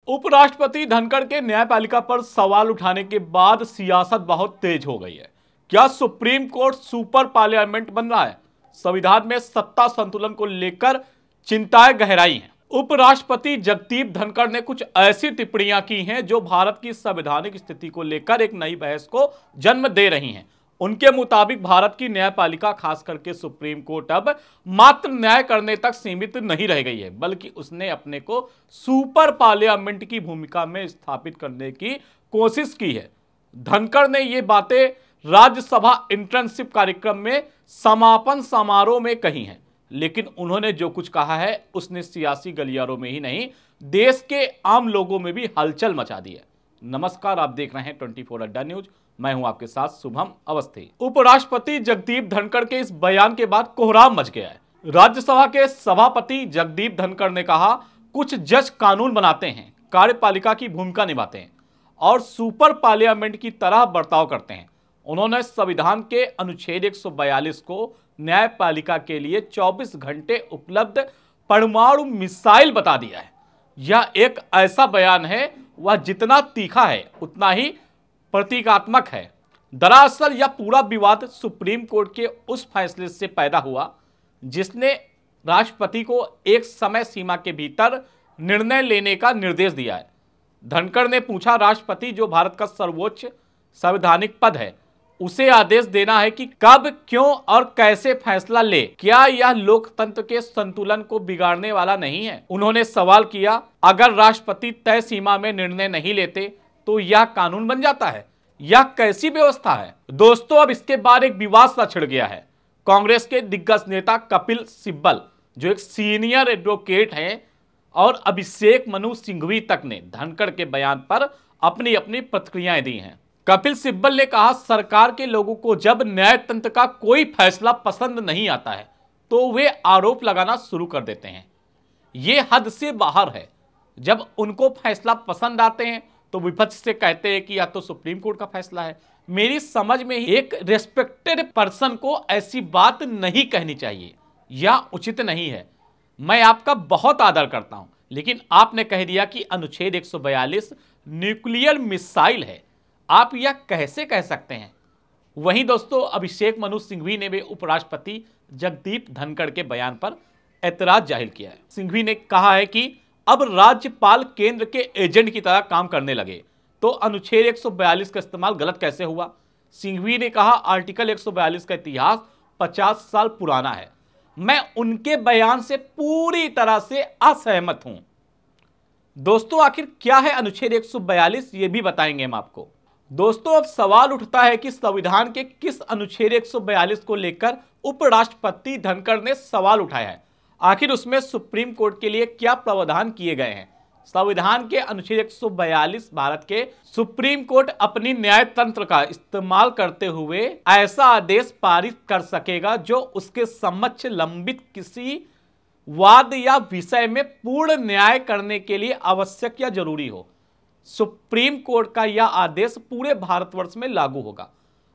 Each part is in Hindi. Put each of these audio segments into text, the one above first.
उपराष्ट्रपति धनखड़ के न्यायपालिका पर सवाल उठाने के बाद सियासत बहुत तेज हो गई है। क्या सुप्रीम कोर्ट सुपर पार्लियामेंट बन रहा है? संविधान में सत्ता संतुलन को लेकर चिंताएं गहराई हैं। उपराष्ट्रपति जगदीप धनखड़ ने कुछ ऐसी टिप्पणियां की हैं जो भारत की संवैधानिक स्थिति को लेकर एक नई बहस को जन्म दे रही हैं। उनके मुताबिक भारत की न्यायपालिका, खास करके सुप्रीम कोर्ट, अब मात्र न्याय करने तक सीमित नहीं रह गई है, बल्कि उसने अपने को सुपर पार्लियामेंट की भूमिका में स्थापित करने की कोशिश की है। धनखड़ ने ये बातें राज्यसभा इंटर्नशिप कार्यक्रम में समापन समारोह में कही हैं, लेकिन उन्होंने जो कुछ कहा है उसने सियासी गलियारों में ही नहीं, देश के आम लोगों में भी हलचल मचा दी है। नमस्कार, आप देख रहे हैं 24 अड्डा न्यूज। मैं हूं आपके साथ शुभम अवस्थी। उपराष्ट्रपति जगदीप धनखड़ के इस बयान के बाद कोहराम मच गया है। राज्यसभा के सभापति जगदीप धनखड़ ने कहा, कुछ जज कानून बनाते हैं, कार्यपालिका की भूमिका निभाते हैं और सुपर पार्लियामेंट की तरह बर्ताव करते हैं। उन्होंने संविधान के अनुच्छेद 142 को न्यायपालिका के लिए 24 घंटे उपलब्ध परमाणु मिसाइल बता दिया है। यह एक ऐसा बयान है, वह जितना तीखा है उतना ही प्रतीकात्मक है। दरअसल यह पूरा विवाद सुप्रीम कोर्ट के उस फैसले से पैदा हुआ जिसने राष्ट्रपति को एक समय सीमा के भीतर निर्णय लेने का निर्देश दिया है। धनखड़ ने पूछा, राष्ट्रपति जो भारत का सर्वोच्च संवैधानिक पद है, उसे आदेश देना है कि कब, क्यों और कैसे फैसला ले। क्या यह लोकतंत्र के संतुलन को बिगाड़ने वाला नहीं है? उन्होंने सवाल किया, अगर राष्ट्रपति तय सीमा में निर्णय नहीं लेते तो यह कानून बन जाता है? यह कैसी व्यवस्था है? दोस्तों, अब इसके बाद एक विवाद सा छिड़ गया है। कांग्रेस के दिग्गज नेता कपिल सिब्बल, जो एक सीनियर एडवोकेट हैं, और अभिषेक मनु सिंघवी तक ने धनखड़ के बयान पर अपनी अपनी प्रतिक्रियाएं दी हैं। कपिल सिब्बल ने कहा, सरकार के लोगों को जब न्यायतंत्र का कोई फैसला पसंद नहीं आता है तो वे आरोप लगाना शुरू कर देते हैं। ये हद से बाहर है। जब उनको फैसला पसंद आते हैं तो विपक्ष से कहते हैं कि यह तो सुप्रीम कोर्ट का फैसला है। मेरी समझ में ही एक रेस्पेक्टेड पर्सन को ऐसी बात नहीं कहनी चाहिए, यह उचित नहीं है। मैं आपका बहुत आदर करता हूं, लेकिन आपने कह दिया कि अनुच्छेद 142 न्यूक्लियर मिसाइल है। आप यह कैसे कह सकते हैं? वहीं दोस्तों, अभिषेक मनु सिंघवी ने भी उपराष्ट्रपति जगदीप धनखड़ के बयान पर ऐतराज जाहिर किया है। सिंघवी ने कहा है कि अब राज्यपाल केंद्र के एजेंट की तरह काम करने लगे तो अनुच्छेद 142 का इस्तेमाल गलत कैसे हुआ? सिंघवी ने कहा, आर्टिकल 142 का इतिहास 50 साल पुराना है। मैं उनके बयान से पूरी तरह से असहमत हूं। दोस्तों, आखिर क्या है अनुच्छेद 142, ये भी बताएंगे हम आपको। दोस्तों, अब सवाल उठता है कि संविधान के किस अनुच्छेद 142 को लेकर उपराष्ट्रपति धनखड़ ने सवाल उठाया है। आखिर उसमें सुप्रीम कोर्ट के लिए क्या प्रावधान किए गए हैं? संविधान के अनुच्छेद 142 भारत के सुप्रीम कोर्ट अपनी न्यायतंत्र का इस्तेमाल करते हुए ऐसा आदेश पारित कर सकेगा जो उसके समक्ष लंबित किसी वाद या विषय में पूर्ण न्याय करने के लिए आवश्यक या जरूरी हो। सुप्रीम कोर्ट का यह आदेश पूरे भारतवर्ष में लागू होगा।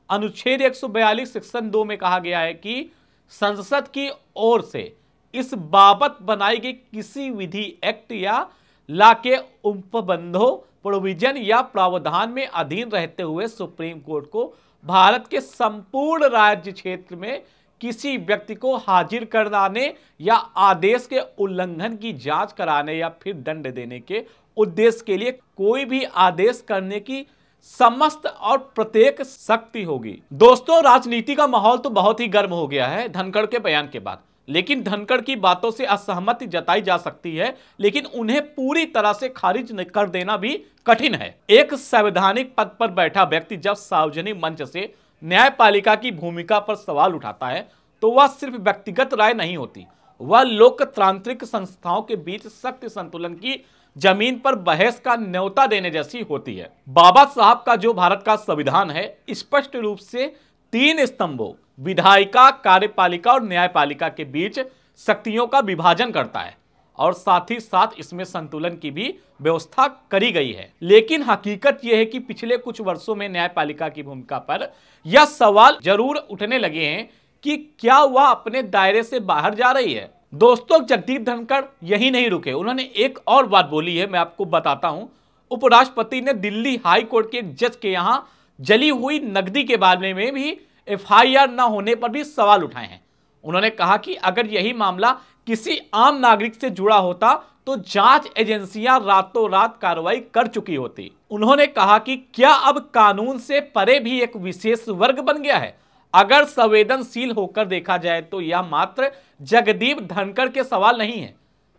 अनुच्छेद 142 सेक्शन 2 में कहा गया है कि संसद की ओर से इस बाबत बनाई गई किसी विधि, एक्ट या ला के उपबंधों, प्रोविजन या प्रावधान में अधीन रहते हुए सुप्रीम कोर्ट को भारत के संपूर्ण राज्य क्षेत्र में किसी व्यक्ति को हाजिर कराने या आदेश के उल्लंघन की जांच कराने या फिर दंड देने के उद्देश्य के लिए कोई भी आदेश करने की समस्त और प्रत्येक शक्ति होगी। दोस्तों, राजनीति का माहौल तो बहुत ही गर्म हो गया है धनखड़ के बयान के बाद, लेकिन धनखड़ की बातों से असहमति जताई जा सकती है, लेकिन उन्हें पूरी तरह से खारिज कर देना भी कठिन है। एक संवैधानिक पद पर बैठा व्यक्ति जब सार्वजनिक मंच से न्यायपालिका की भूमिका पर सवाल उठाता है तो वह सिर्फ व्यक्तिगत राय नहीं होती, वह लोकतांत्रिक संस्थाओं के बीच शक्ति संतुलन की जमीन पर बहस का न्योता देने जैसी होती है। बाबा साहब का जो भारत का संविधान है, स्पष्ट रूप से 3 स्तंभों, विधायिका, कार्यपालिका और न्यायपालिका के बीच शक्तियों का विभाजन करता है और साथ ही साथ इसमें संतुलन की भी व्यवस्था करी गई है। लेकिन हकीकत यह है कि पिछले कुछ वर्षों में न्यायपालिका की भूमिका पर यह सवाल जरूर उठने लगे हैं कि क्या वह अपने दायरे से बाहर जा रही है। दोस्तों, जगदीप धनखड़ यही नहीं रुके, उन्होंने एक और बात बोली है, मैं आपको बताता हूं। उपराष्ट्रपति ने दिल्ली हाई कोर्ट के एक जज के यहां जली हुई नकदी के बारे में भी एफआईआर न होने पर भी सवाल उठाए हैं। उन्होंने कहा कि अगर यही मामला किसी आम नागरिक से जुड़ा होता तो जांच एजेंसियां रातों रात कार्रवाई कर चुकी होती। उन्होंने कहा कि क्या अब कानून से परे भी एक विशेष वर्ग बन गया है? अगर संवेदनशील होकर देखा जाए तो यह मात्र जगदीप धनखड़ के सवाल नहीं है।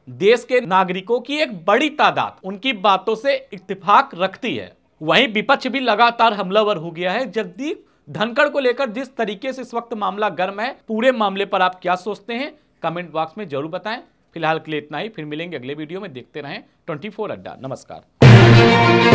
देश के नागरिकों की एक बड़ी तादाद उनकी बातों से इत्तेफाक रखती है। वहीं विपक्ष भी लगातार हमलावर हो गया है जगदीप धनखड़ को लेकर। जिस तरीके से इस वक्त मामला गर्म है, पूरे मामले पर आप क्या सोचते हैं कमेंट बॉक्स में जरूर बताएं। फिलहाल के लिए इतना ही, फिर मिलेंगे अगले वीडियो में। देखते रहें 24 अड्डा। नमस्कार।